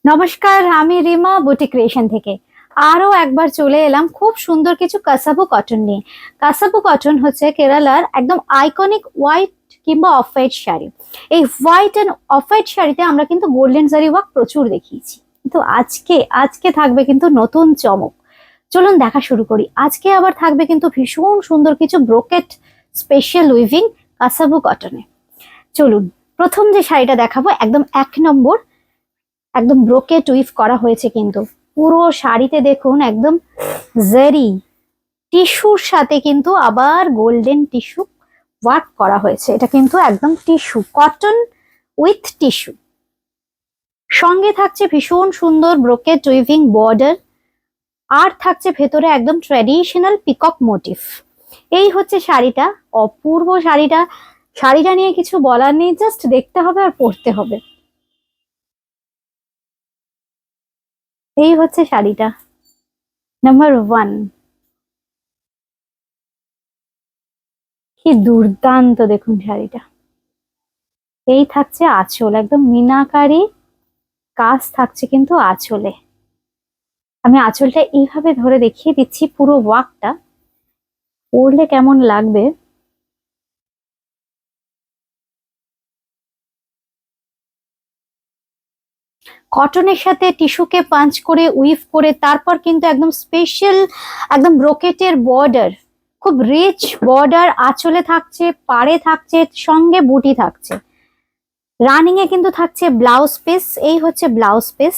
নমস্কার, আমি রিমা বুটি ক্রিয়েশন থেকে আরো একবার চলে এলাম খুব সুন্দর কিছু কাসাবু কটন নিয়ে। কাসাবু কটন হচ্ছে কেরালার একদম আইকনিক হোয়াইট কিংবা অফ হোয়াইট শাড়ি। এই হোয়াইট এন্ড অফ হোয়াইট শাড়িতে আমরা কিন্তু গোল্ডেন জারি ওয়ার্ক প্রচুর দেখিয়েছি, কিন্তু আজকে আজকে থাকবে কিন্তু নতুন চমক। চলুন দেখা শুরু করি। আজকে আবার থাকবে কিন্তু ভীষণ সুন্দর কিছু ব্রোকেট স্পেশাল উইভিং কাসাবু কটনে। চলুন, প্রথম যে শাড়িটা দেখাবো একদম এক নম্বর, একদম ব্রোকেট উইভ করা হয়েছে, কিন্তু পুরো শাড়িতে দেখুন একদম জারি টিস্যুর সাথে কিন্তু আবার গোল্ডেন টিস্যু ওয়ার্ক করা হয়েছে। এটা কিন্তু একদম টিস্যু, কটন উইথ টিস্যু। সঙ্গে থাকছে ভীষণ সুন্দর ব্রোকেট উইভিং বর্ডার, আর থাকছে ভেতরে একদম ট্র্যাডিশনাল পিকক মোটিভ। এই হচ্ছে শাড়িটা, অপূর্ব শাড়িটা। শাড়িটা নিয়ে কিছু বলার নেই, জাস্ট দেখতে হবে আর পরতে হবে। এই হচ্ছে শাড়িটা নাম্বার 1। কি দুর্দান্ত দেখুন শাড়িটা। এই থাকছে আঁচল, একদম মিনাকারি কাজ থাকছে কিন্তু আঁচলে। আমি আঁচলটা এইভাবে ধরে দেখিয়ে দিচ্ছি, পুরো ওয়ার্কটা পরলে কেমন লাগবে। কটনের সাথে টিস্যুকে পাঞ্চ করে উইভ করে তারপর কিন্তু একদম স্পেশাল একদম ব্রোকেটের বর্ডার, খুব রিচ বর্ডার আঁচলে থাকছে, পাড়ে থাকছে, সঙ্গে বুটি থাকছে। রানিং এ কিন্তু থাকছে ব্লাউজ পিস। এই হচ্ছে ব্লাউজ পিস।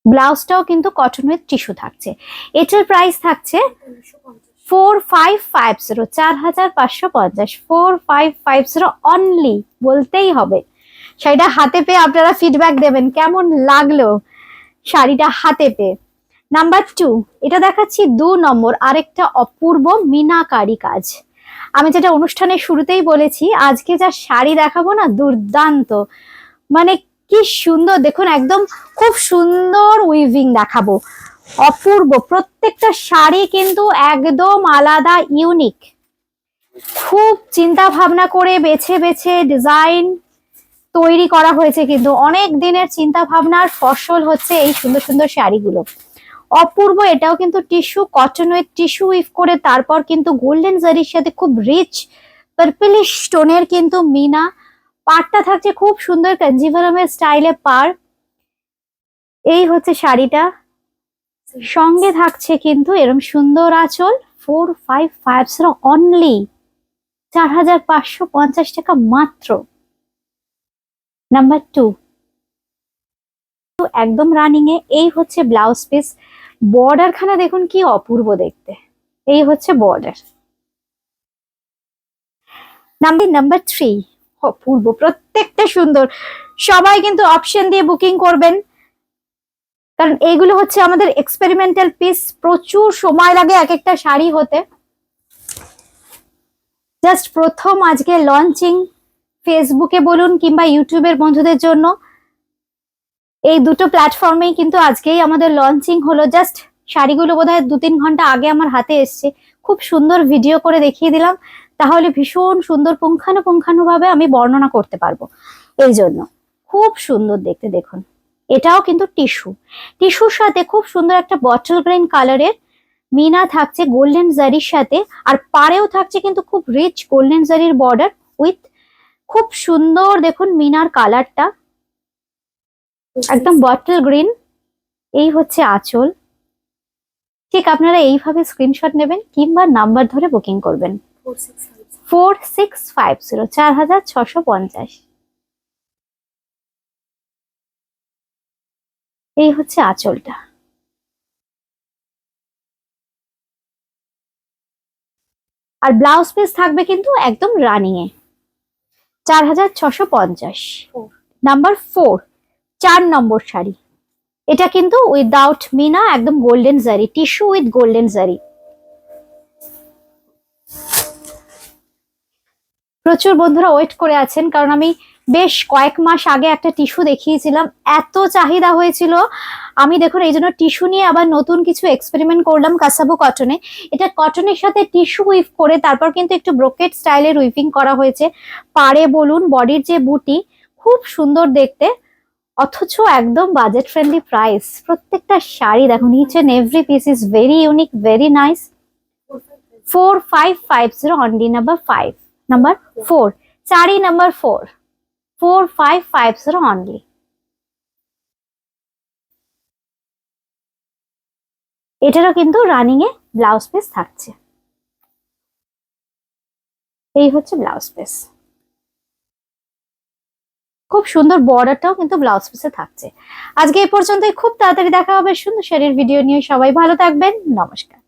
ব্লাউজটাও কিন্তু কটন উইথ টিস্যু থাকছে। এটার প্রাইস থাকছে 4550, 4550, 4550 অনলি বলতেই হবে। শাড়িটা হাতে পেয়ে আপনারা ফিডব্যাক দেবেন কেমন লাগলো শাড়িটা হাতে পেয়ে। নাম্বার 2, এটা দেখাচ্ছি 2 নম্বর, আরেকটা অপূর্ব মিনাকারি কাজ। আমি যেটা অনুষ্ঠানের শুরুতেই বলেছি, আজকে যা শাড়ি দেখাবো না দুর্দান্ত, মানে কি সুন্দর দেখুন, একদম খুব সুন্দর উইভিং দেখাবো, অপূর্ব। প্রত্যেকটা শাড়ি কিন্তু একদম আলাদা, ইউনিক। খুব চিন্তা ভাবনা করে বেছে বেছে ডিজাইন তৈরি করা হয়েছে, কিন্তু অনেক দিনের চিন্তা ভাবনার ফসল হচ্ছে এই সুন্দর সুন্দর শাড়িগুলো। অপূর্ব। এটাও কিন্তু tissue, cotton with tissue we've করে তারপর কিন্তু গোল্ডেন জারির সাথে খুব রিচ পার্পলিশ স্টোনের কিন্তু মিনা। পাড়টা থাকছে খুব সুন্দর কাঞ্জিভারামের স্টাইলে পাড়। এই হচ্ছে শাড়িটা, সঙ্গে থাকছে কিন্তু এরকম সুন্দর আঁচল। 4550 অনলি, 4550 টাকা মাত্র। নাম্বার 2, একদম রানিং এ। এই হচ্ছে ব্লাউজ পিস। বর্ডার খানা দেখুন কি অপূর্ব দেখতে। এই হচ্ছে বর্ডার। নাম্বার 3, অপূর্ব, প্রত্যেকটা সুন্দর। সবাই কিন্তু অপশন দিয়ে বুকিং করবেন, কারণ এইগুলো হচ্ছে আমাদের এক্সপেরিমেন্টাল পিস। প্রচুর সময় লাগে এক একটা শাড়ি হতে। জাস্ট প্রথম আজকে লঞ্চিং, ফেসবুকে বলুন কিংবা ইউটিউবের বন্ধুদের জন্য, এই দুটো প্ল্যাটফর্মেই কিন্তু আজকেই আমাদের লঞ্চিং হলো। জাস্ট শাড়িগুলো বোধহয় 2-3 ঘন্টা আগে আমার হাতে এসছে, খুব সুন্দর ভিডিও করে দেখিয়ে দিলাম, তাহলে ভীষণ সুন্দর পুঙ্খানুপুঙ্খানুভাবে আমি বর্ণনা করতে পারবো। এই জন্য খুব সুন্দর দেখতে দেখুন। এটাও কিন্তু টিস্যু, টিস্যুর সাথে খুব সুন্দর একটা বটল গ্রিন কালারের মিনা থাকছে গোল্ডেন জারির সাথে, আর পাড়েও থাকছে কিন্তু খুব রিচ গোল্ডেন জারির বর্ডার উইথ খুব সুন্দর দেখুন মিনার কালারটা, একদম বটল গ্রিন। এই হচ্ছে আঁচল। ঠিক আপনারা এইভাবে স্ক্রিনশট নেবেন কিংবা নাম্বার ধরে বুকিং করবেন। 4650, 4650। এই হচ্ছে আঁচলটা। আর ব্লাউজ পিস থাকবে কিন্তু একদম রানিং এ, 4650। নাম্বার 4, 4 নম্বর শাড়ি। এটা কিন্তু উইদাউট মিনা, একদম গোল্ডেন জারি, টিস্যু উইথ গোল্ডেন জারি। প্রচুর বন্ধুরা ওয়েট করে আছেন, কারণ আমি বেশ কয়েক মাস আগে একটা টিস্যু দেখিয়েছিলাম, এত চাহিদা হয়েছিল। আমি দেখুন এই জন্য টিস্যু নিয়ে আবার নতুন কিছু এক্সপেরিমেন্ট করলাম কাসাবু কটনে। এটা কটনের সাথে টিস্যু উইভ করে তারপর কিন্তু একটু ব্রোকেট স্টাইলের উইভিং করা হয়েছে। পাড়ে বলুন, বডির যে বুটি, খুব সুন্দর দেখতে, অথচ একদম বাজেট ফ্রেন্ডলি প্রাইস। প্রত্যেকটা শাড়ি দেখুন, each and every piece is very unique, very nice. 4550 only number 5, number 4, sari number 4, 4550 only. এটারও কিন্তু রানিং এ ব্লাউজ পিস থাকছে। এই হচ্ছে ব্লাউজ পিস, খুব সুন্দর বর্ডারটাও কিন্তু ব্লাউজ পিসে থাকছে। আজকে এই পর্যন্তই, খুব তাড়াতাড়ি দেখা হবে সুন্দর শাড়ির ভিডিও নিয়ে। সবাই ভালো থাকবেন, নমস্কার।